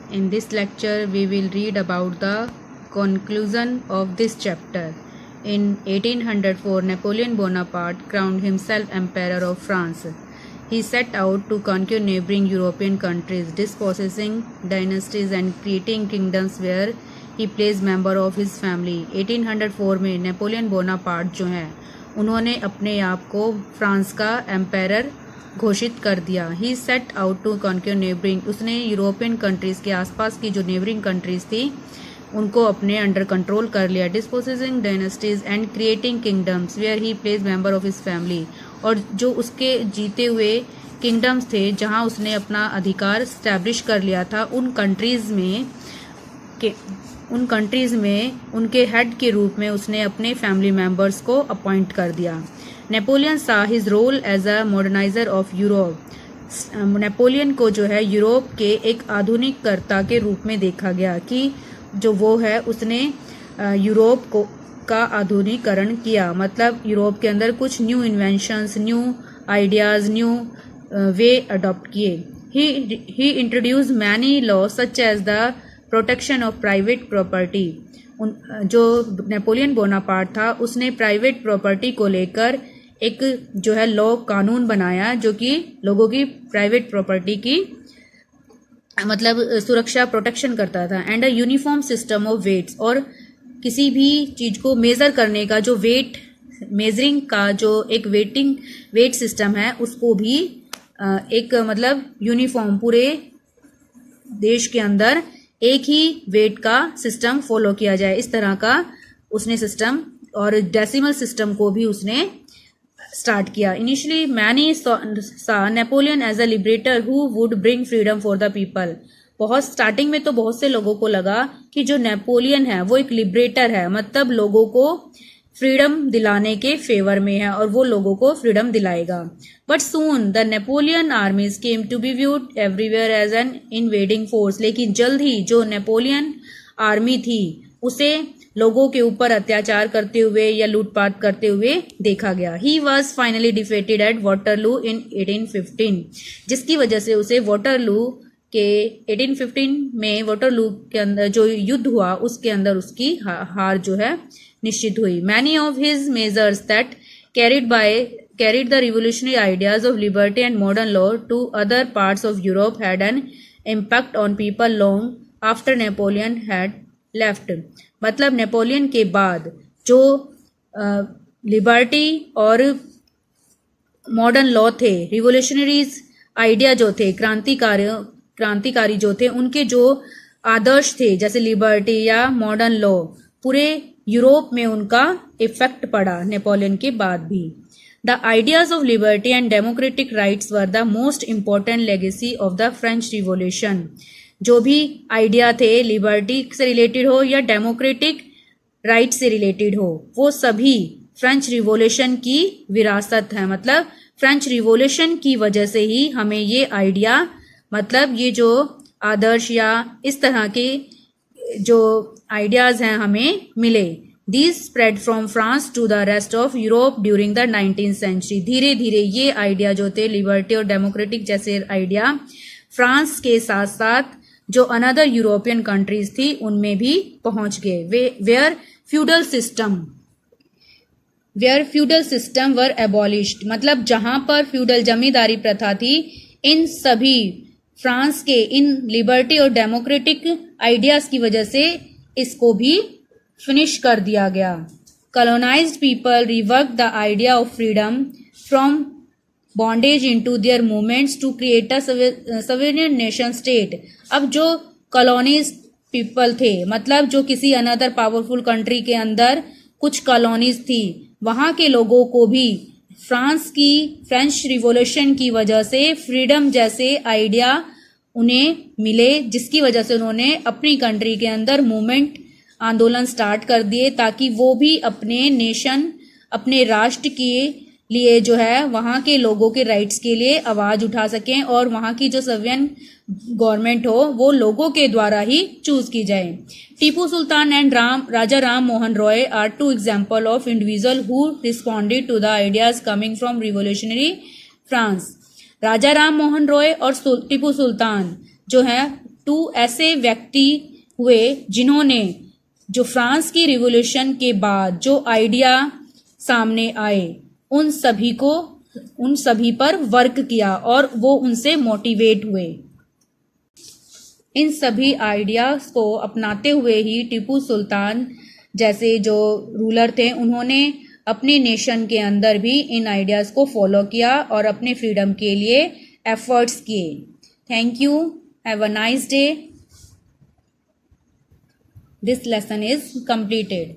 In this lecture, we will read about the conclusion of this chapter. In 1804, Napoleon Bonaparte crowned himself Emperor of France. He set out to conquer neighboring European countries, dispossessing dynasties and creating kingdoms where he placed member of his family. 1804 में Napoleon Bonaparte जो हैं उन्होंने अपने आप को France का empire घोषित कर दिया. He set out to conquer neighbouring, उसने यूरोपियन कंट्रीज़ के आसपास की जो नेबरिंग कंट्रीज़ थी उनको अपने अंडर कंट्रोल कर लिया. Dispossessing dynasties and creating kingdoms where he place member of his family, और जो उसके जीते हुए किंगडम्स थे जहां उसने अपना अधिकार स्टैब्लिश कर लिया था उन कंट्रीज़ में उनके हेड के रूप में उसने अपने फैमिली मेंबर्स को अपॉइंट कर दिया. Napoleon saw his role as a moderniser of Europe. Napoleon को जो है यूरोप के एक आधुनिककर्ता के रूप में देखा गया कि जो वो है उसने यूरोप को का आधुनिकीकरण किया. मतलब यूरोप के अंदर कुछ new inventions, new ideas, new way adopt किए. He introduce many law such as the protection of private property. जो नेपोलियन बोनापार्ट था उसने प्राइवेट प्रॉपर्टी को लेकर एक जो है लॉ कानून बनाया जो कि लोगों की प्राइवेट प्रॉपर्टी की मतलब सुरक्षा प्रोटेक्शन करता था. And a uniform system of weights, और किसी भी चीज़ को मेज़र करने का जो वेट मेजरिंग का जो एक वेट सिस्टम है उसको भी एक मतलब यूनिफॉर्म पूरे देश के अंदर एक ही वेट का सिस्टम फॉलो किया जाए, इस तरह का उसने सिस्टम, और डेसिमल सिस्टम को भी उसने स्टार्ट किया. Initially many saw Napoleon as a liberator who would bring freedom for the people. बहुत स्टार्टिंग में तो बहुत से लोगों को लगा कि जो नेपोलियन है वो एक लिबरेटर है, मतलब लोगों को फ्रीडम दिलाने के फेवर में है और वो लोगों को फ्रीडम दिलाएगा. But soon the Napoleon armies came to be viewed everywhere as an invading force. लेकिन जल्द ही जो नेपोलियन आर्मी थी उसे लोगों के ऊपर अत्याचार करते हुए या लूटपाट करते हुए देखा गया. He was finally defeated at Waterloo in 1815, जिसकी वजह से उसे वाटरलू के 1815 में वाटरलू के अंदर जो युद्ध हुआ उसके अंदर उसकी हार जो है निश्चित हुई. Many of his measures that carried the revolutionary ideas of liberty and modern law to other parts of Europe had an impact on people long after Napoleon had left. मतलब नेपोलियन के बाद जो लिबर्टी और modern law थे, revolutionaries idea जो थे, क्रांतिकारी जो थे, उनके जो आदर्श थे जैसे लिबर्टी या मॉडर्न लॉ, पूरे यूरोप में उनका इफेक्ट पड़ा नेपोलियन के बाद भी. The ideas of liberty and democratic rights were the most important legacy of the French revolution. जो भी आइडिया थे लिबर्टी से रिलेटेड हो या डेमोक्रेटिक राइट से रिलेटेड हो, वो सभी फ्रेंच रिवॉल्यूशन की विरासत है. मतलब फ्रेंच रिवॉल्यूशन की वजह से ही हमें ये आइडिया, मतलब ये जो आदर्श या इस तरह के जो आइडियाज हैं हमें मिले. These spread from France to the rest of Europe during the 19th century. धीरे धीरे ये आइडिया जो थे लिबर्टी और डेमोक्रेटिक जैसे आइडिया फ्रांस के साथ साथ जो अनदर यूरोपियन कंट्रीज थी उनमें भी पहुंच गए. Where feudal system were abolished, मतलब जहां पर फ्यूडल जमींदारी प्रथा थी, इन सभी फ्रांस के इन लिबर्टी और डेमोक्रेटिक आइडियाज की वजह से इसको भी फिनिश कर दिया गया. Colonised people rework the idea of freedom from bondage into their movements to create a sovereign nation state. अब जो कॉलोनीज पीपल थे, मतलब जो किसी अनदर पावरफुल कंट्री के अंदर कुछ कॉलोनीज थी, वहां के लोगों को भी फ्रेंच रिवॉल्यूशन की वजह से फ्रीडम जैसे आइडिया उन्हें मिले, जिसकी वजह से उन्होंने अपनी कंट्री के अंदर मूवमेंट आंदोलन स्टार्ट कर दिए ताकि वो भी अपने नेशन, अपने राष्ट्र के लिए जो है वहाँ के लोगों के राइट्स के लिए आवाज़ उठा सकें और वहाँ की जो सवियन गवर्नमेंट हो वो लोगों के द्वारा ही चूज की जाए. Tipu Sultan and Raja Ram Mohan Roy are two example of individual who responded to the ideas coming from revolutionary France. Raja Ram Mohan Roy और टीपू सुल्तान जो है 2 ऐसे व्यक्ति हुए जिन्होंने जो फ्रांस की रिवॉल्यूशन के बाद जो आइडिया सामने आए उन सभी पर वर्क किया और वो उनसे मोटिवेट हुए। इन सभी आइडियाज को अपनाते हुए ही टीपू सुल्तान जैसे जो रूलर थे उन्होंने अपने नेशन के अंदर भी इन आइडियाज को फॉलो किया और अपने फ्रीडम के लिए एफर्ट्स किए। Thank you, have a nice day. This lesson is completed.